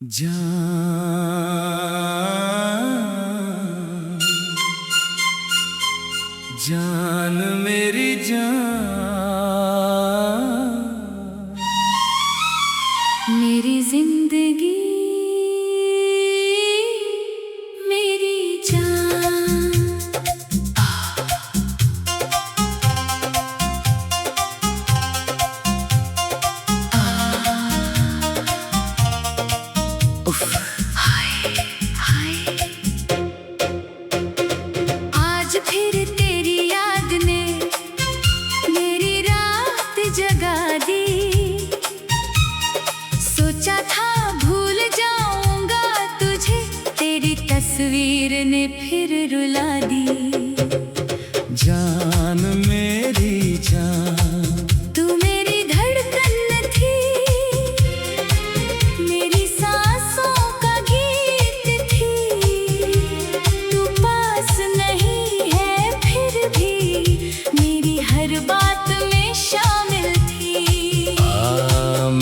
जान जान मेरी जान मेरी जिंदगी मेरी जान हाय हाय आज फिर तेरी याद ने मेरी रात जगा दी। सोचा था भूल जाऊंगा तुझे, तेरी तस्वीर ने फिर रुला दी। जान मेरी जान तू मेरी धड़कन थी, मेरी सांसों का गीत थी। तू पास नहीं है फिर भी मेरी हर बात में शामिल थी।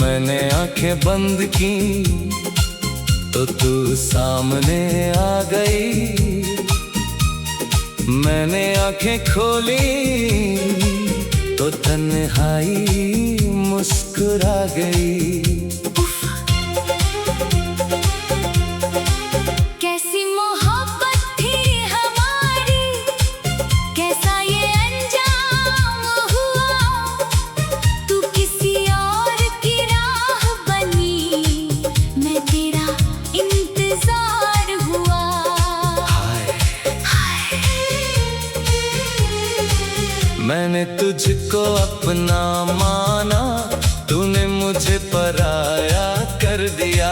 मैंने आंखें बंद की तो तू सामने आ गई, मैंने आंखें खोली तो तन्हाई मुस्कुरा गई। कैसी मोहब्बत थी हमारी, कैसा ये अंजाम हुआ। तू किसी और की राह बनी, मैं तेरा इंतजार हुआ। मैंने तुझको अपना माना, तूने मुझे पराया कर दिया।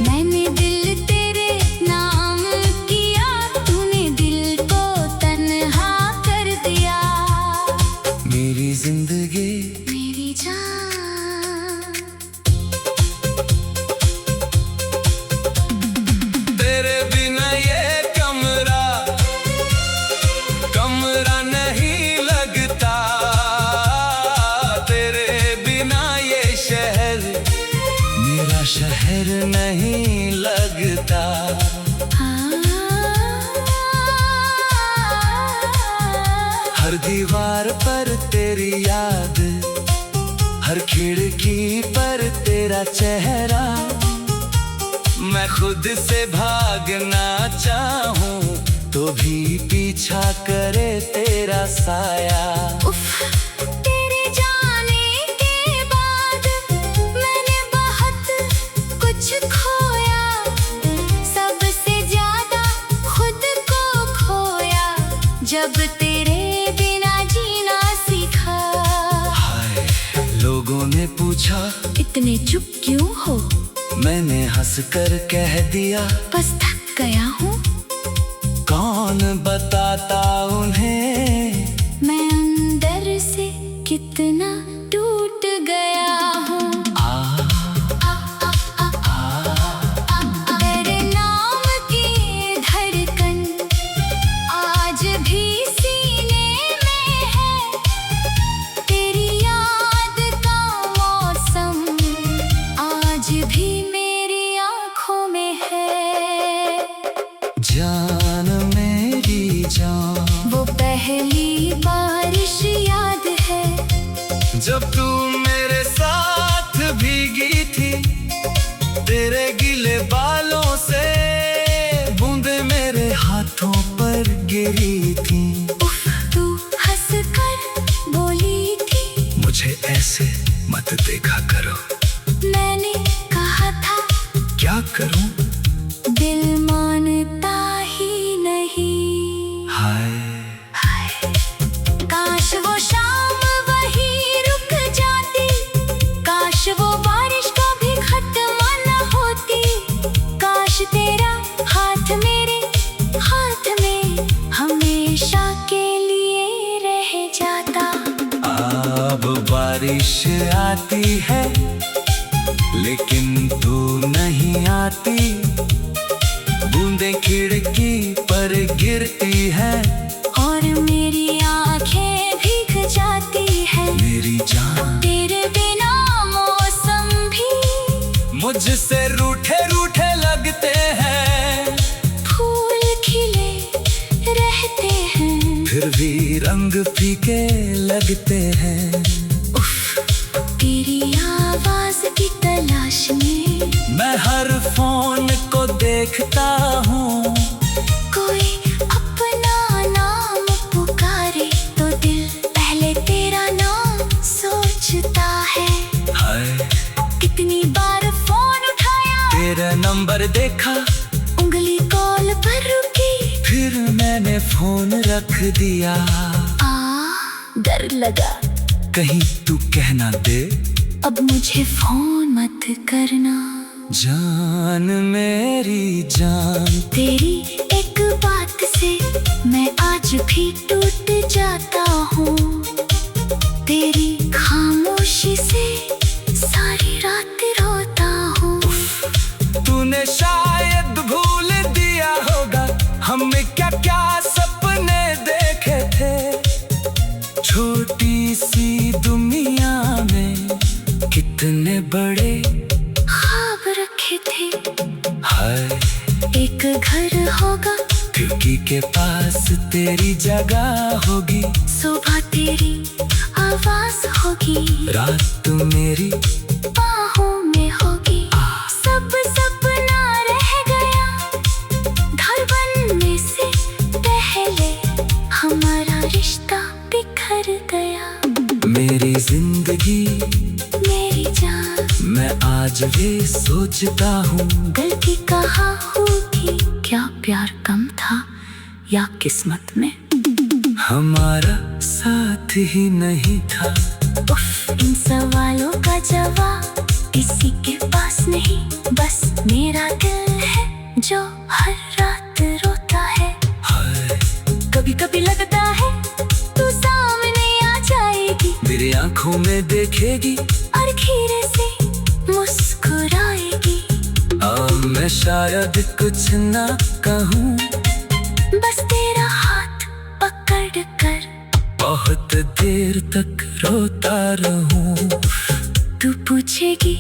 मैंने दिल तेरे नाम किया, तूने दिल को तन्हा कर दिया। मेरी जिंदगी मेरी जान तेरे बिना ये कमरा नहीं लगता। तेरे बिना ये शहर मेरा शहर नहीं लगता। हर दीवार पर तेरी याद, हर खिड़की पर तेरा चेहरा। मैं खुद से भागना चाहूं तो भी पीछा करे तेरा साया। तेरे जाने के बाद मैंने बहुत कुछ खोया, सबसे ज्यादा खुद को खोया जब तेरे बिना जीना सीखा। हाय, लोगों ने पूछा इतने चुप क्यों हो, मैंने हंसकर कह दिया बस थक गया हूँ। कौन बताता उन्हें मैं अंदर से कितना टूट गया हूँ। तेरे नाम की धड़कन आज भी सीने में है, तेरी याद का मौसम आज भी मेरी आँखों में है। जान मेरी जान वो पहली बारिश याद है, जब तू मेरे साथ भीगी थी। तेरे गीले बालों से बूंदे मेरे हाथों पर गिरी थी। तू हंसकर बोली थी मुझे ऐसे मत देखा करो। मैंने कहा था क्या करूं, दिल मानता ही नहीं। हाय काश वो शाम वही रुक जाती, काश वो बारिश कभी खत्म न होती। काश तेरा हाथ मेरे हाथ में हमेशा के लिए रह जाता। अब बारिश आती है लेकिन तू नहीं आती। बूंदें खिड़की पर गिरती है और मेरी आंखें भीग जाती है। मेरी जान तेरे बिना मौसम भी मुझसे मुझसे रूठे रूठे लगते हैं, फूल खिले रहते हैं, फिर भी रंग फीके लगते हैं। तेरी आवाज की तलाश में मैं हर फोन को देखता हूँ, कोई अपना नाम पुकारे तो दिल पहले तेरा नाम सोचता है। हाय कितनी बार फोन उठाया, तेरा नंबर देखा, उंगली कॉल पर रुकी, फिर मैंने फोन रख दिया। डर लगा कहीं तू कहना दे, अब मुझे फोन मत करना। जान मेरी जान, तेरी एक बात से मैं आज भी टूट जाता हूँ, तेरी खामोशी से सारी रात रोता हूँ। तूने शायद भूल दिया होगा हमने क्या क्या सपने देखे थे, छोटी सी दुनिया में कितने बड़े ख्वाब रखे थे। हाय एक घर होगा, खिड़की के पास तेरी जगह होगी, सुबह तेरी आवाज होगी, रात मेरी बाहों में होगी। सब सपना रह गया, घर बनने से पहले हमारा रिश्ता बिखर गया। मेरी जिंदगी मेरी जान, मैं आज भी सोचता हूँ, गलती कहाँ होगी, क्या प्यार कम था या किस्मत में हमारा साथ ही नहीं था। इन सवालों का जवाब किसी के पास नहीं, बस मेरा दिल है जो हर रात रोता है। हाय कभी कभी लगता है तू सामने आ जाएगी, मेरी आंखों में देखेगी और खीरे से मुस्कुराएगी। मैं शायद कुछ ना कहूँ, बस तेरा हाथ पकड़ कर बहुत देर तक रोता रहूं। तू पूछेगी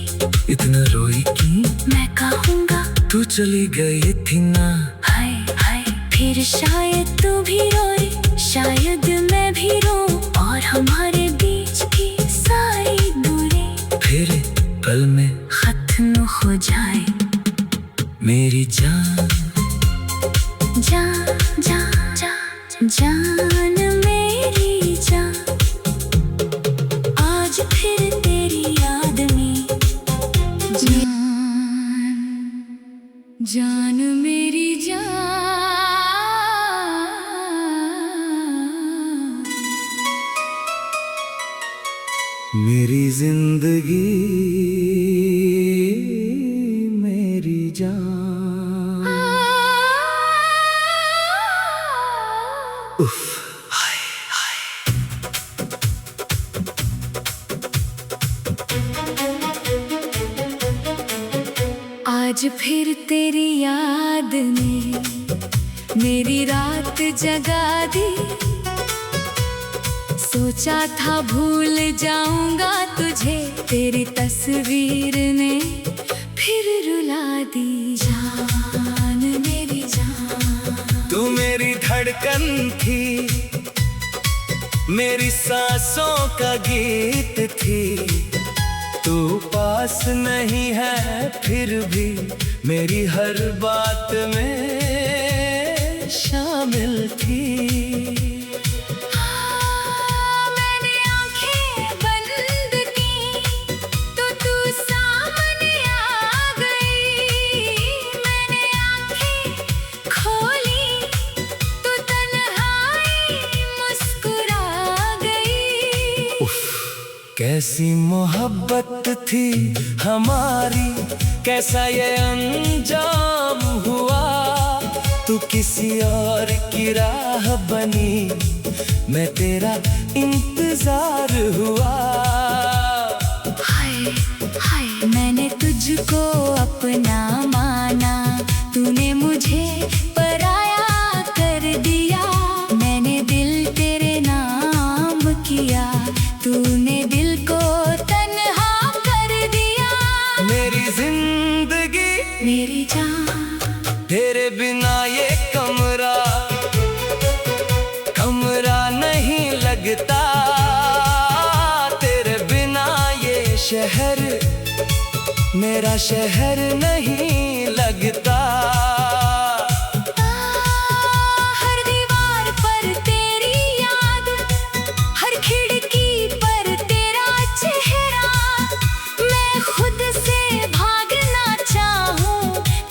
इतना रोई क्यों, मैं कहूँगा तू चली गई थी ना। हाय हाय, फिर शायद तू भी रोए, शायद मैं भी रोऊं, और हमारे बीच की सारी दूरी फिर पल में खत्म हो जाए। मेरी जान जान जान जान जान मेरी जान, आज फिर तेरी याद में जान जान मेरी जान। मेरी जिंदगी मेरी जान। उफ, हाय हाय। आज फिर तेरी याद ने मेरी रात जगा दी, सोचा था भूल जाऊंगा तुझे, तेरी तस्वीर ने फिर रुला दी। जान मेरी जान, तू मेरी धड़कन थी, मेरी सांसों का गीत थी, तू पास नहीं है फिर भी मेरी हर बात में शामिल थी। मैंने आंखें बंद की तो तू सामने आ गई, मैंने आंखें खोली तो तन्हाई मुस्कुरा गई। उफ, कैसी मोहब्बत थी हमारी, कैसा ये अंजाम हुआ, तू किसी और की राह बनी, मैं तेरा इंतजार हुआ। हाय हाय, मैंने तुझको अपना माना, तूने मुझे पराया कर दिया, मैंने दिल तेरे नाम किया, तूने दिल को तन्हा कर दिया। मेरी जिंदगी मेरी जान। तेरे बिना ये कमरा नहीं लगता, तेरे बिना ये शहर मेरा शहर नहीं लगता। हर दीवार पर तेरी याद, हर खिड़की पर तेरा चेहरा। मैं खुद से भागना चाहूं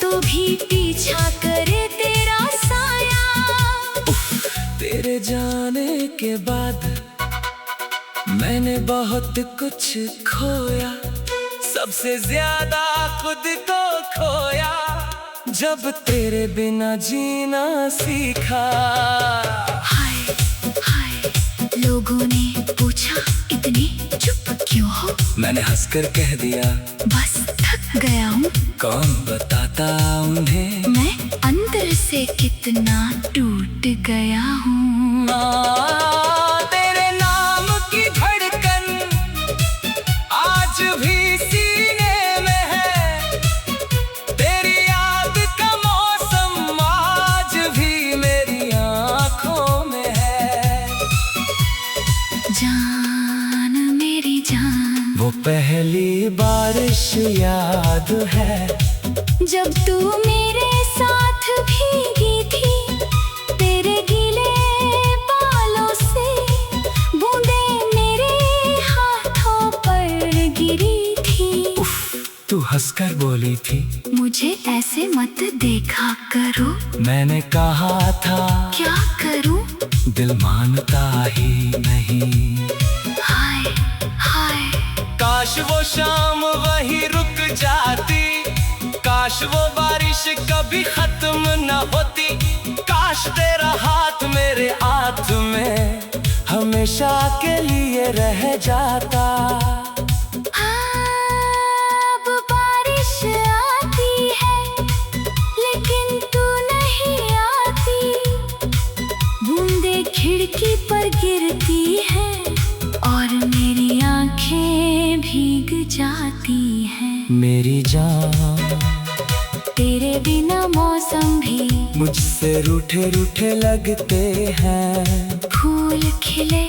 तो भी पीछा करे तेरा साया। तेरे जाने के बाद मैंने बहुत कुछ खोया, सबसे ज्यादा खुद को खोया जब तेरे बिना जीना सीखा। हाय हाय, लोगों ने पूछा इतनी चुप क्यों हो? मैंने हंसकर कह दिया बस थक गया हूँ। कौन बताता उन्हें मैं अंदर से कितना टूट गया हूँ। तेरे नाम की धड़कन आज भी सीने में है, तेरी याद का मौसम आज भी मेरी आँखों में है। जान मेरी जान, वो पहली बारिश याद है जब तू मेरे साथ भीगी थी, तेरे गीले बालों से बूंदें मेरे हाथों पर गिरी थी। तू हंसकर बोली थी मुझे ऐसे मत देखा करो। मैंने कहा था क्या करूं? दिल मानता ही नहीं। हाय हाय, काश वो शाम वहीं रुक जाती, काश वो बारिश कभी खत्म न होती, काश तेरा हाथ मेरे हाथ में हमेशा के लिए रह जाता। अब बारिश आती है लेकिन तू नहीं आती, बूंदे खिड़की पर गिरती है और मेरी आंखें भीग जाती हैं। मेरी जान, तेरे बिना मौसम भी मुझसे रूठे रूठे लगते हैं, फूल खिले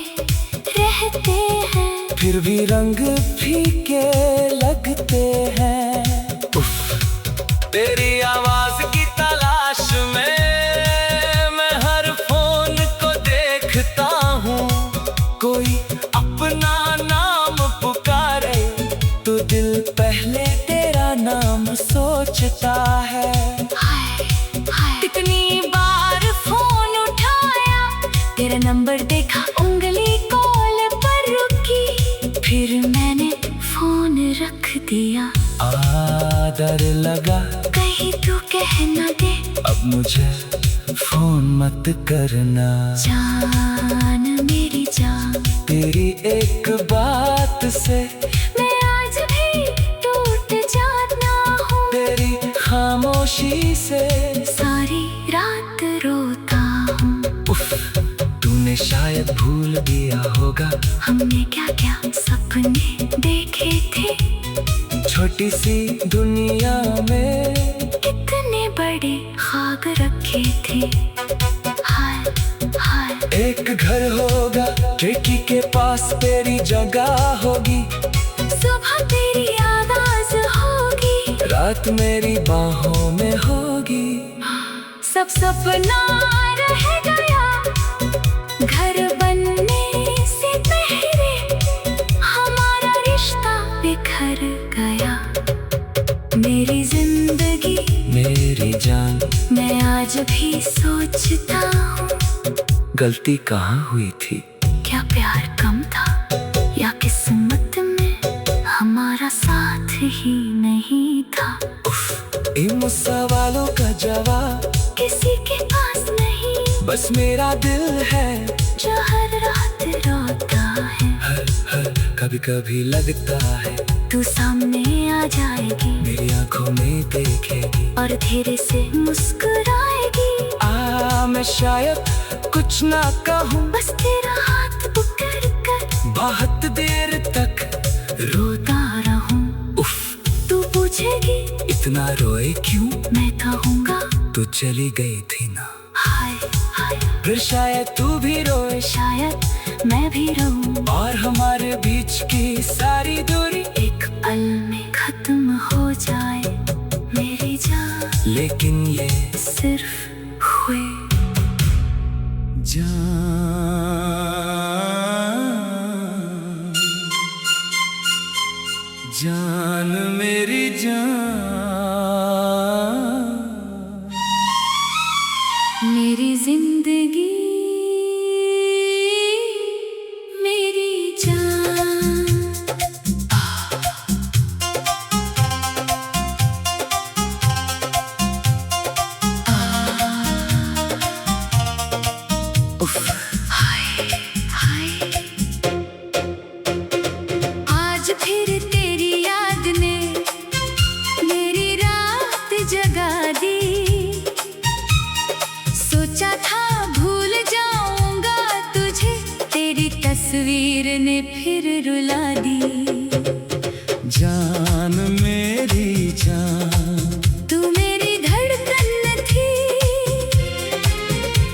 रहते हैं फिर भी रंग फीके लगते हैं। तेरी आवाज की तलाश में मैं हर फोन को देखता हूँ, कोई अपना नाम पुकारे तो दिल पहले तेरा नाम सोचता है। हाय हाय, कितनी बार फोन उठाया, तेरा नंबर देखा उंगली कॉल पर रुकी, फिर मैंने फोन रख दिया। डर लगा कहीं तू कह न दे अब मुझे फोन मत करना। जान मेरी जान, तेरी एक बात से मैं आज भी टूट जाना हूँ। तेरी खामोशी से सारी रात रोता हूँ। तूने शायद भूल दिया होगा हमने क्या क्या सपने देखे थे, छोटी सी दुनिया में कितने बड़े ख्वाब रखे थे। हाय हाय, एक घर होगा खिड़की के पास तेरी जगह होगी, सुबह तेरी आवाज होगी, रात मेरी बाहों में होगी। सब सपना रह गया घर बनने से पहले, हमारा रिश्ता बिखर गया। मेरी जिंदगी मेरी जान, मैं आज भी सोचता हूँ, गलती कहाँ हुई थी? क्या प्यार कम था या किस्मत में हमारा साथ ही नहीं था। इन सवालों का जवाब किसी के पास नहीं, बस मेरा दिल है जो हर रात रोता है। हर कभी कभी लगता है तू सामने आ जाएगी, मेरी आंखों में देखेगी और धीरे से मुस्कुराएगी। मैं शायद कुछ ना कहूँ, बस तेरा हाथ पकड़ कर बहुत देर तक रोता रहूं। तू पूछे पूछेगी इतना रोए क्यों, मैं कहूँगा तू चली गई थी ना। हाय हाय, फिर शायद तू भी रोए, शायद मैं भी रोऊं, और हमारे बीच की सारी दूरी एक पल में खत्म हो जाए मेरी जान। लेकिन ये सिर्फ हुए जान मेरी जान, मेरी जिंदगी मेरी जान। उफ, हाय हाय, आज फिर तेरी याद ने मेरी रात जगा दी। सोचा था भूल जाऊंगा तुझे, तेरी तस्वीर ने फिर रुला दी। जान मेरी जान, तू मेरी धड़कन थी,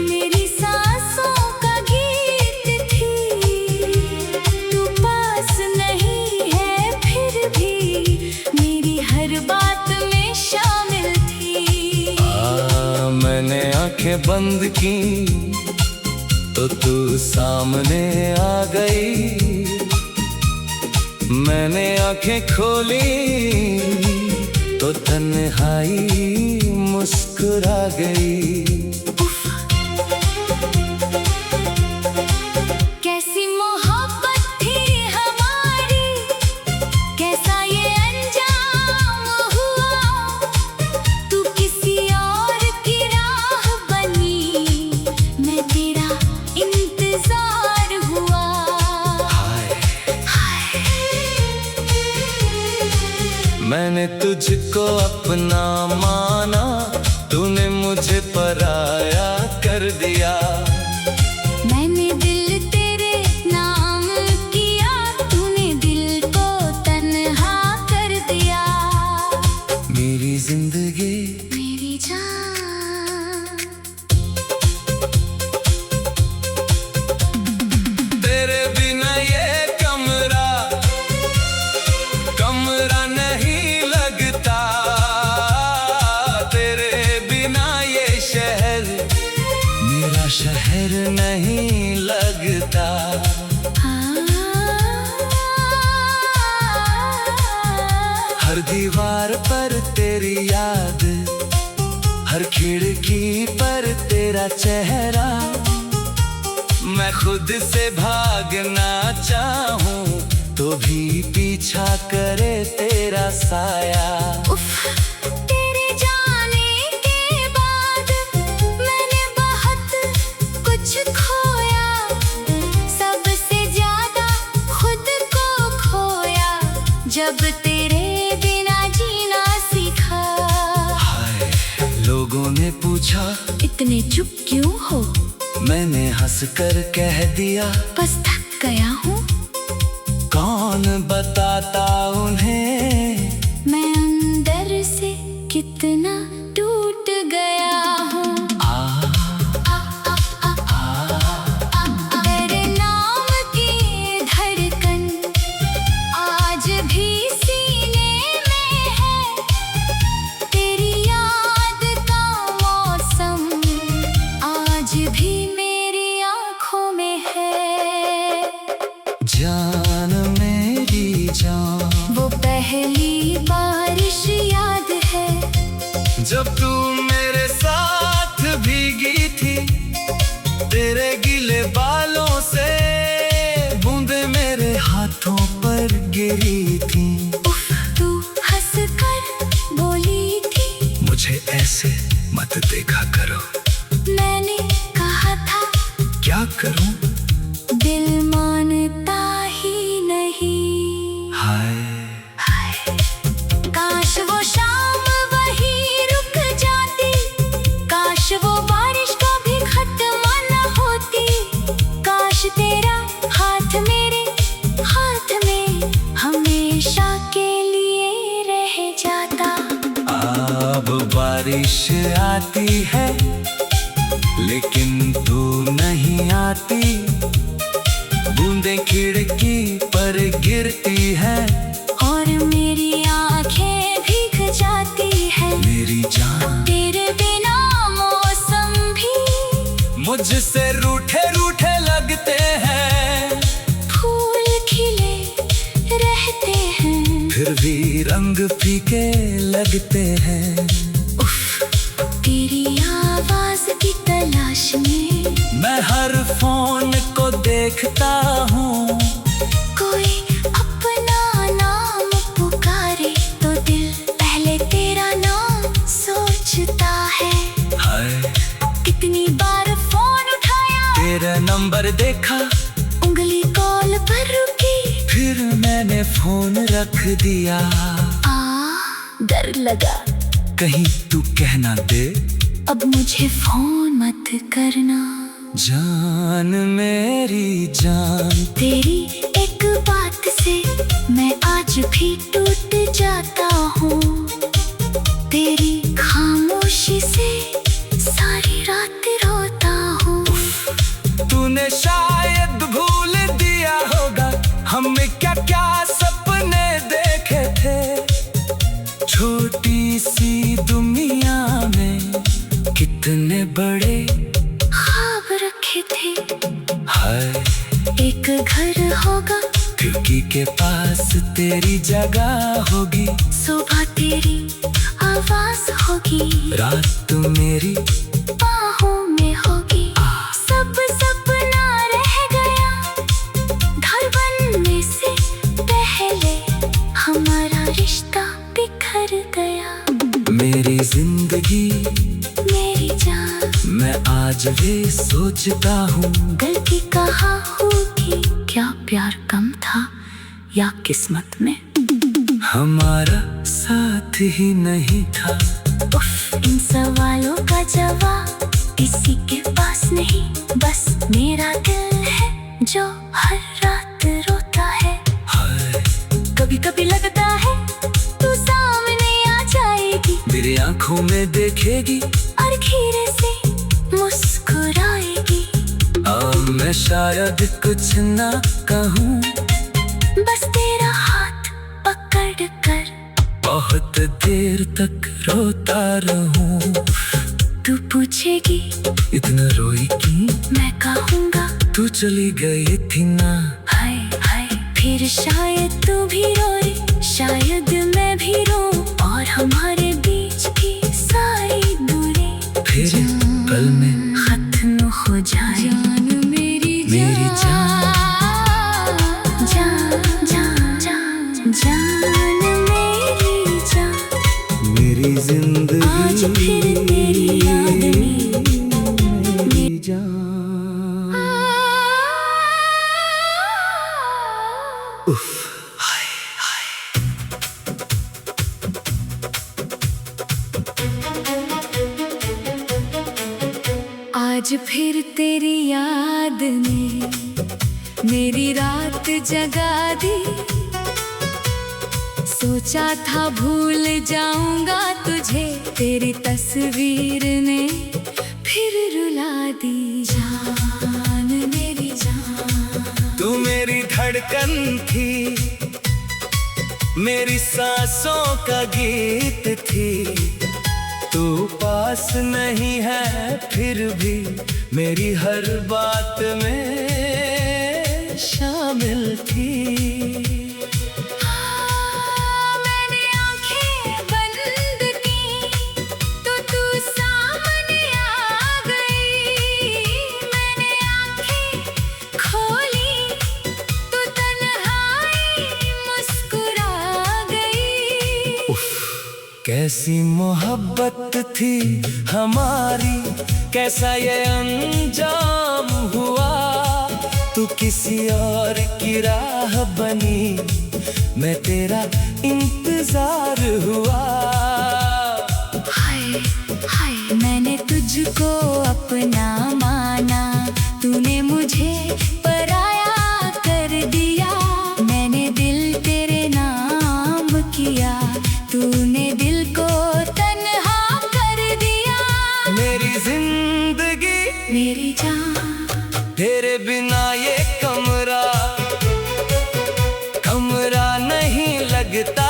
मेरी सांसों का गीत थी। तू पास नहीं है फिर भी मेरी हर बात में शामिल थी। मैंने आंखें बंद की तो तू सामने आ गई, मैंने आंखें खोली तो तन्हाई मुस्कुरा गई। कैसी मोहब्बत थी हमारी, कैसा ये अंजाम हुआ। तू किसी और की राह बनी, मैं तेरा इंतजार हुआ। मैंने तुझको अपना माना, तूने मुझे पराया कर दिया। मैंने दिल तेरे नाम किया, तूने दिल को तन्हा कर दिया। मेरी जिंदगी मेरी जान, तेरे बिना ये कमरा नहीं लगता। तेरे बिना ये शहर मेरा शहर नहीं लगता। हर दीवार पर तेरी याद, हर खिड़की पर तेरा चेहरा। मैं खुद से भागना चाहूं तो भी पीछा करे तेरा साया। उफ, तेरे जाने के बाद मैंने बहुत कुछ खोया, सबसे ज्यादा खुद को खोया जब तेरे बिना जीना सीखा। हाय, लोगों ने पूछा इतने चुप क्यों हो, मैंने हंस कर कह दिया बस थक गया हूँ। कौन बताता उन्हें मैं अंदर से कितना टूट गया हूँ। तेरे नाम की धड़कन आज भी सीने में है, तेरी याद का मौसम आज भी मेरी आँखों में है। जान मेरी जान, वो पहली बारिश याद है जब तू मेरे साथ भीगी थी। तेरे गीले बालों से बूंदे मेरे हाथों पर गिरी थी। उफ, तू हंस कर बोली थी मुझे ऐसे मत देखा करो। मैंने कहा था क्या करूं, दिल मानता ही नहीं। हाय काश वो शाम वहीं रुक जाती, काश वो बारिश कभी खत्म न होती। काश तेरा हाथ मेरे हाथ में हमेशा के लिए रह जाता। बारिश आती है लेकिन तू नहीं आती। बूंदें खिड़की पर गिरती है और मेरी आंखें भीग जाती है। मेरी जान तेरे बिना मौसम भी मुझसे रूठे रूठे लगते हैं। फूल खिले रहते हैं फिर भी रंग फीके लगते हैं। तेरी आवाज की तलाश में मैं हर फोन को देखता हूँ। कोई अपना नाम पुकारे तो दिल पहले तेरा नाम सोचता है। हाय कितनी बार फोन उठाया, तेरा नंबर देखा, उंगली कॉल पर रुकी, फिर मैंने फोन रख दिया। डर लगा कहीं तू कहना दे अब मुझे फोन मत करना। जान मेरी जान, तेरी एक बात से मैं आज भी टूट जाता हूँ। तेरी खामोशी से सारी रात रोता हूँ। तूने शायद भूल दिया होगा हमने क्या क्या सपने देखे थे। छोटी सी दुनिया में कितने बड़े ख्वाब रखे थे। हाय एक घर होगा, खिड़की के पास तेरी जगह होगी। सुबह तेरी आवाज होगी, रात मेरी बाहों में होगी। सब सपना रह गया, घर बनने से पहले हमारा रिश्ता बिखर गया। मेरी जिंदगी मेरी जान, मैं आज भी सोचता हूँ। गलती कहाँ होगी, क्या प्यार कम था या किस्मत में हमारा साथ ही नहीं था। इन सवालों का जवाब किसी के पास नहीं, बस मेरा दिल है जो हर रात रोता है। हाय कभी कभी लगता है तू सामने आ जाएगी, मेरी आंखों में देखेगी और खीरे से मुस्कुराएगी। अब मैं शायद कुछ ना कहूँ, बस तेरा हाथ पकड़ कर बहुत देर तक रोता रहूं। तू पूछेगी इतना रोई क्यों, मैं कहूँगा तू चली गई थी ना। हाय हाय, फिर शायद तू भी रोए, शायद मैं भी रो, और हमारे बीच की सारी दूरी फिर पल में खत्म हो जाए। जान मेरी जान, जान जान जान जान मेरी जान, मेरी जिंदगी आज फिर तेरी याद में मेरी जान। उफ, हाय हाय। आज फिर तेरी याद ने मेरी रात जगा दी। सोचा था भूल जाऊंगा तुझे, तेरी तस्वीर ने फिर रुला दी। जान मेरी जान, तू मेरी धड़कन थी, मेरी सांसों का गीत थी। तू पास नहीं है फिर भी मेरी हर बात में शामिल थी। मैंने आंखें बंद की तो तू सामने आ गई। मैंने आंखें खोली तो तन्हाई मुस्कुरा गई। कैसी मोहब्बत थी हमारी, कैसा ये अंजाम हुआ। तू किसी और की राह बनी, मैं तेरा इंतजार हुआ। हाय हाय, मैंने तुझको अपना माना, तूने मुझे पराया कर दिया। मैंने दिल तेरे नाम किया, तूने दिल को तन्हा कर मेरी जान। तेरे बिना ये कमरा नहीं लगता,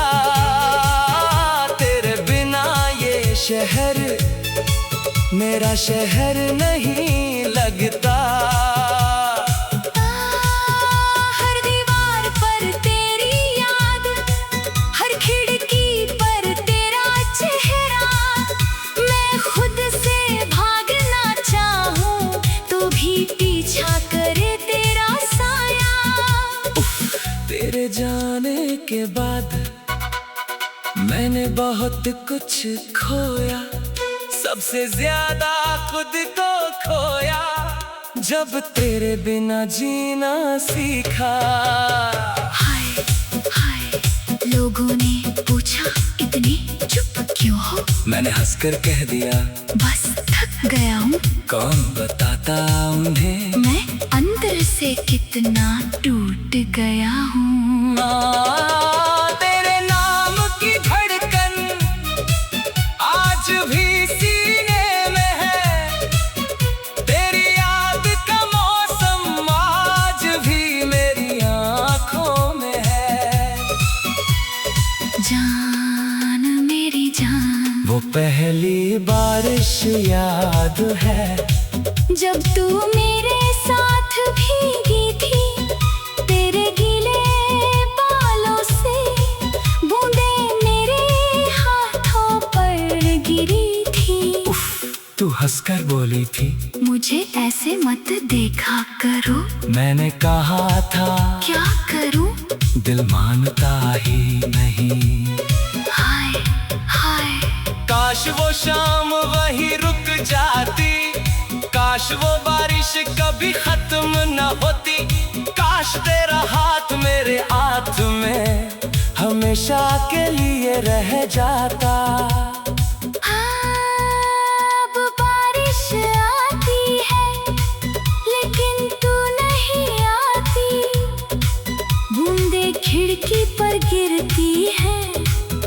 तेरे बिना ये शहर मेरा शहर नहीं लगता। हर दीवार पर तेरी याद, हर खिड़की पर तेरा चेहरा। मैं खुद से भागना चाहूं तो भी पीछा करे तेरा साया। तेरे जाने के बाद मैंने बहुत कुछ खोया, सबसे ज्यादा खुद को खोया जब तेरे बिना जीना सीखा। हाय हाय, लोगों ने पूछा इतनी चुप क्यों हो? मैंने हंसकर कह दिया बस थक गया हूँ। कौन बताता उन्हें मैं अंदर से कितना टूट गया हूँ। तेरे नाम की धड़कन आज भी सीने में है, तेरी याद का मौसम आज भी मेरी आंखों में है। जान मेरी जान, वो पहली बारिश याद है जब तू मेरे साथ भीगी थी। तेरे गीले बालों से बूंदें मेरे हाथों पर गिरी थी। तू हंसकर बोली थी मुझे ऐसे मत देखा करो। मैंने कहा था क्या करूं? दिल मानता ही नहीं। हाय हाय, काश वो शाम वहीं रुक जाती, काश वो बारिश कभी खत्म न होती, काश तेरा हाथ मेरे हाथ में हमेशा के लिए रह जाता। अब बारिश आती है लेकिन तू नहीं आती। बूंदें खिड़की पर गिरती हैं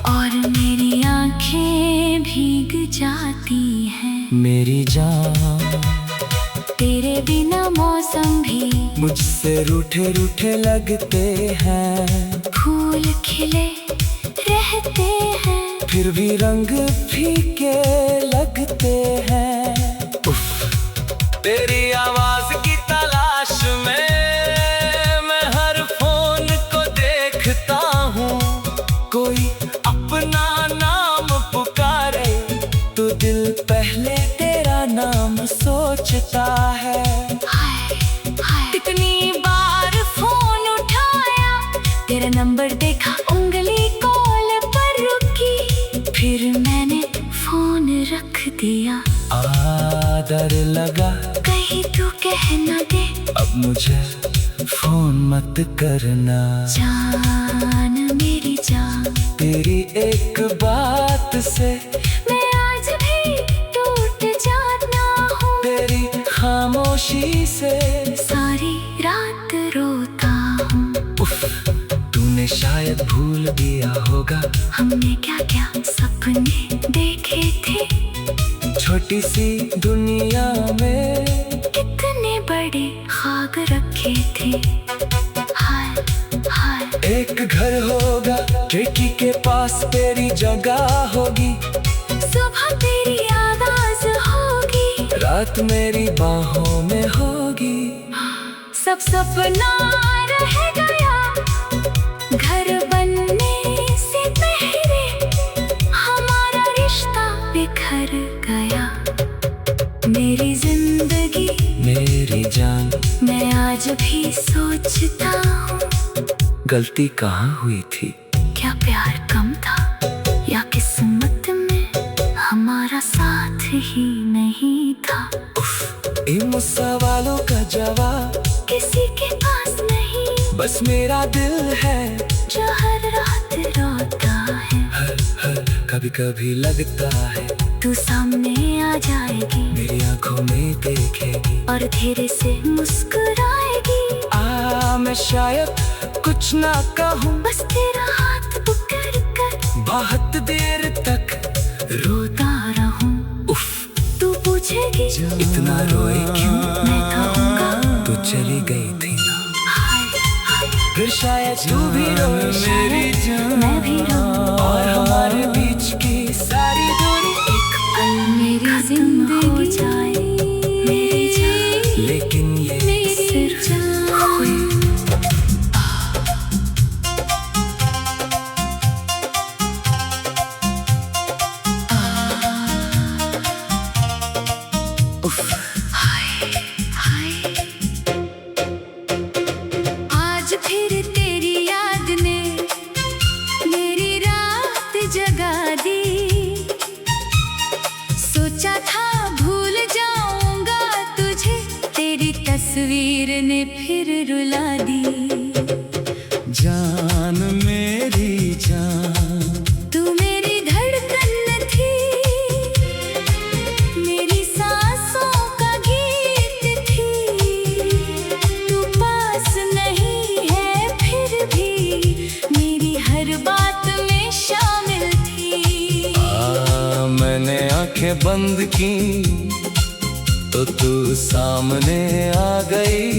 और मेरी आंखें भीग जाती हैं। मेरी जान, तेरे बिना मौसम भी मुझसे रूठे रूठे लगते हैं, फूल खिले रहते हैं फिर भी रंग फीके लगते हैं। उफ, तेरी आवाज की तलाश में मैं हर फोन को देखता हूँ। कोई अपना नाम पुकारे तो दिल पहले तेरा नाम सोचता है। हाय हाय, कितनी बार फोन उठाया, तेरा नंबर देखा, उंगली कॉल पर रुकी, फिर मैंने फोन रख दिया। डर लगा कहीं तू कह न दे अब मुझे फोन मत करना। जान मेरी जान, तेरी एक बात से मैं आज भी टूट जाना हूँ। तेरी खामोशी से सारी रात रोता हूँ। उफ, तूने शायद भूल दिया होगा हमने क्या क्या सपने देखे थे, छोटी सी दुनिया में कितने बड़े ख्वाब रखे थे। हाय हाय, एक घर होगा खिड़की के पास तेरी जगह होगी, सुबह तेरी आवाज होगी, रात मेरी बाहों में होगी। सब सपना रह गया घर बनने से पहले, हमारा रिश्ता बिखर गया। मेरी जिंदगी मेरी जान, मैं आज भी सोचता हूँ, गलती कहाँ हुई थी? क्या प्यार कम था या किस्मत में हमारा साथ ही नहीं था। इन सवालों का जवाब किसी के पास नहीं, बस मेरा दिल है जो हर रात रोता है। हर कभी कभी लगता है तू सामने आ जाएगी, मेरी आंखों में देखेगी और धीरे से मुस्कुराएगी। मैं शायद कुछ ना कहूँ, बस तेरा हाथ पकड़ कर बहुत देर तक रोता रहूं। उफ, तू पूछ पूछेगी इतना रोए क्यों, मैं कहूँगा तो चली गई थी ना। हाय हाय फिर शायद तू भी रोए मेरी जान, मैं भी रोऊं और हमारे बीच की सारी दूरी एक पल मेरी जिंदगी हो जाए मेरी जान, लेकिन ये मेरी जान। हाय हाय आज फिर तेरी याद ने मेरी रात जगा दी। सोचा था भूल जाऊंगा तुझे, तेरी तस्वीर ने फिर रुला दी। जान मेरी जान, तू मेरी धड़कन थी, मेरी सांसों का गीत थी। तू पास नहीं है फिर भी मेरी हर बात में शामिल थी। मैंने आंखें बंद की तो तू सामने आ गई,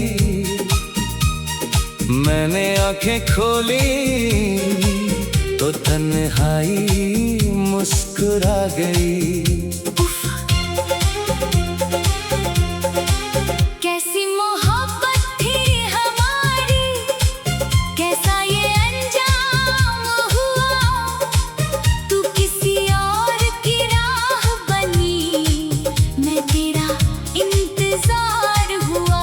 मैंने आंखें खोली तो तन्हाई मुस्कुरा गई। कैसी मोहब्बत थी हमारी, कैसा ये अंजाम हुआ। तू किसी और की राह बनी, मैं तेरा इंतजार हुआ।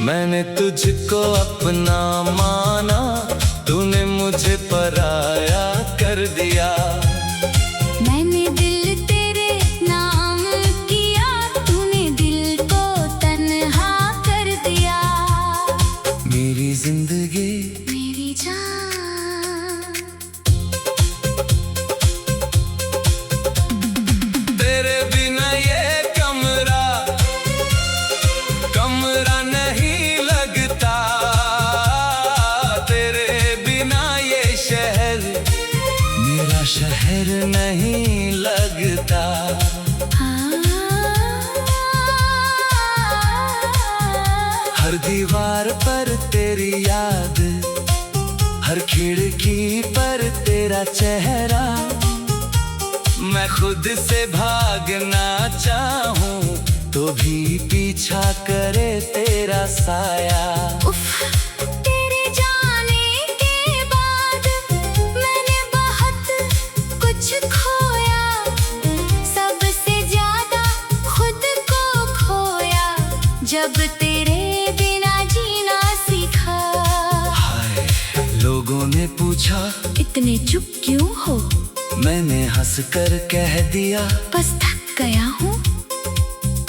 मैंने तुझको अपना माना, तूने मुझे पराया कर दिया। मैंने दिल तेरे नाम किया, तूने दिल को तन्हा कर दिया। मेरी जिंदगी मेरी जान, तेरे बिना ये कमरा नहीं लगता। तेरे बिना ये शहर मेरा शहर नहीं लगता। हर दीवार पर तेरी याद, हर खिड़की पर तेरा चेहरा। मैं खुद से भागना चाहूं तो भी पीछा करे तेरा साया। तेरे जाने के बाद मैंने बहुत कुछ खोया, सबसे ज्यादा खुद को खोया जब तेरे बिना जीना सीखा। हाय, लोगों ने पूछा इतने चुप क्यों हो, मैंने हंसकर कह दिया बस थक गया हूँ।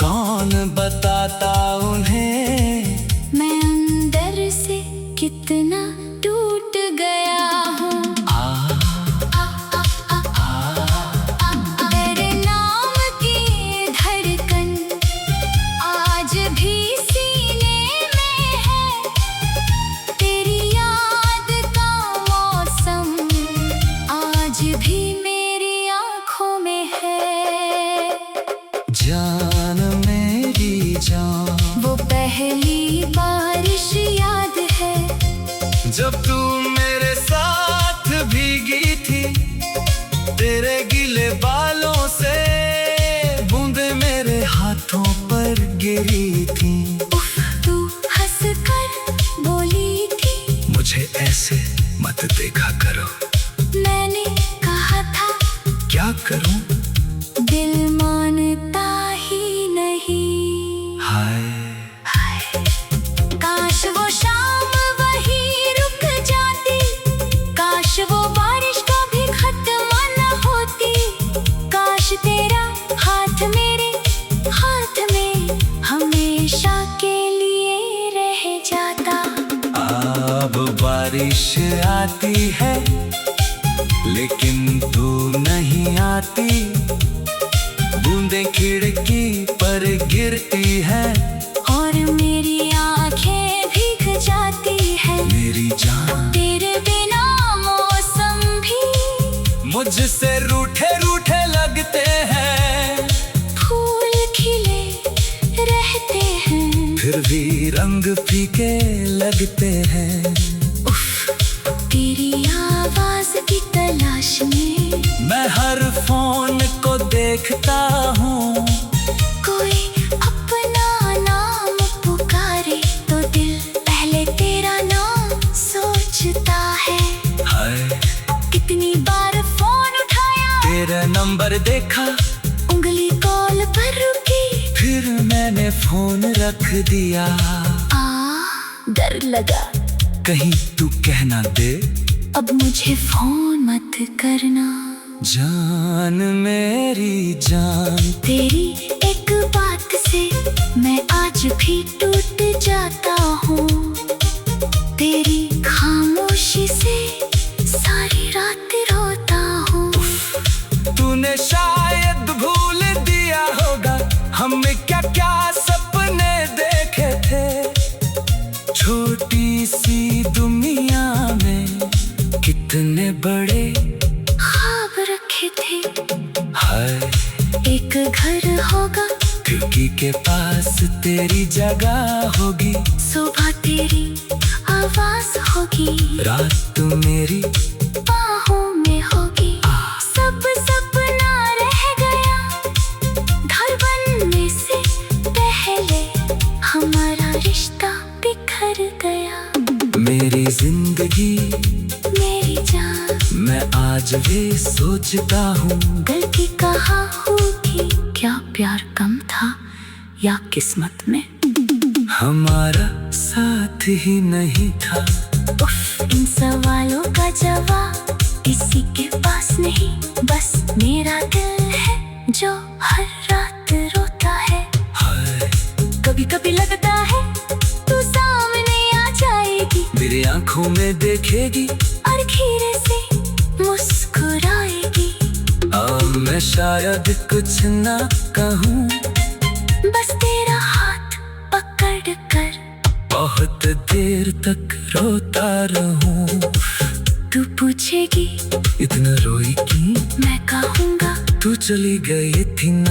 कौन बताता उन्हें मैं अंदर से कितना टूट गया हूँ। तेरे नाम की धड़कन आज भी सीने में है, तेरी याद का मौसम आज भी मेरी आँखों में है। जान मेरी जान, वो पहली बारिश याद है जब तू मेरे साथ भीगी थी। तेरे गीले बालों से बूंदे मेरे हाथों पर गिरी थी। तू हंसकर बोली थी मुझे ऐसे मत देखा करो। मैंने कहा था क्या करूं, दिल मानता ही नहीं। हाय काश वो शाम वहीं रुक जाती, काश वो बारिश कभी खत्म न होती। काश तेरा हाथ मेरे हाथ में हमेशा के लिए रह जाता। अब बारिश आती है लेकिन तू नहीं आती। बूंदें खिड़की पर गिरती है और मेरी आंखें भीग जाती है। मेरी जान, तेरे बिना मौसम भी मुझसे रूठे रूठे लगते हैं, फूल खिले रहते हैं, फिर भी रंग फीके लगते हैं। उफ, तेरी आवाज की तलाश में मैं हर फोन को देखता हूँ, कोई अपना नाम पुकारे तो दिल पहले तेरा नाम सोचता है। हाय कितनी बार फोन उठाया, तेरा नंबर देखा, उंगली कॉल पर रुकी, फिर मैंने फोन रख दिया। डर लगा कहीं तू कहना दे, अब मुझे फोन मत करना। जान मेरी जान, तेरी एक बात से मैं आज भी टूट जाता हूँ, तेरी खामोशी से सारी रात रोता हूँ। तूने शायद भूल दिया होगा हमने क्या क्या सपने देखे थे, छोटी सी दुनिया में कितने बड़े ख्वाब रखे थे। हाय एक घर होगा, खिड़की के पास तेरी जगह होगी, सुबह तेरी आवाज होगी, रात मेरी बाहों में होगी। सब सपना रह गया, घर बनने से पहले हमारा रिश्ता बिखर गया। मेरी जिंदगी मेरी जान, मैं आज भी सोचता हूँ, गलती कहाँ होगी, क्या प्यार कम था या किस्मत में हमारा साथ ही नहीं था। उफ, इन सवालों का जवाब किसी के पास नहीं, बस मेरा दिल है जो हर रात रोता है। हाय कभी कभी लगता है तू सामने आ जाएगी, मेरी आंखों में देखेगी और खीरे से मुस्कुराएगी। अब मैं शायद कुछ ना कहूँ, बस तेरा हाथ पकड़ कर बहुत देर तक रोता रहूं। तू पूछेगी इतना रोई क्यों, मैं कहूँगा तू चली गई थी ना।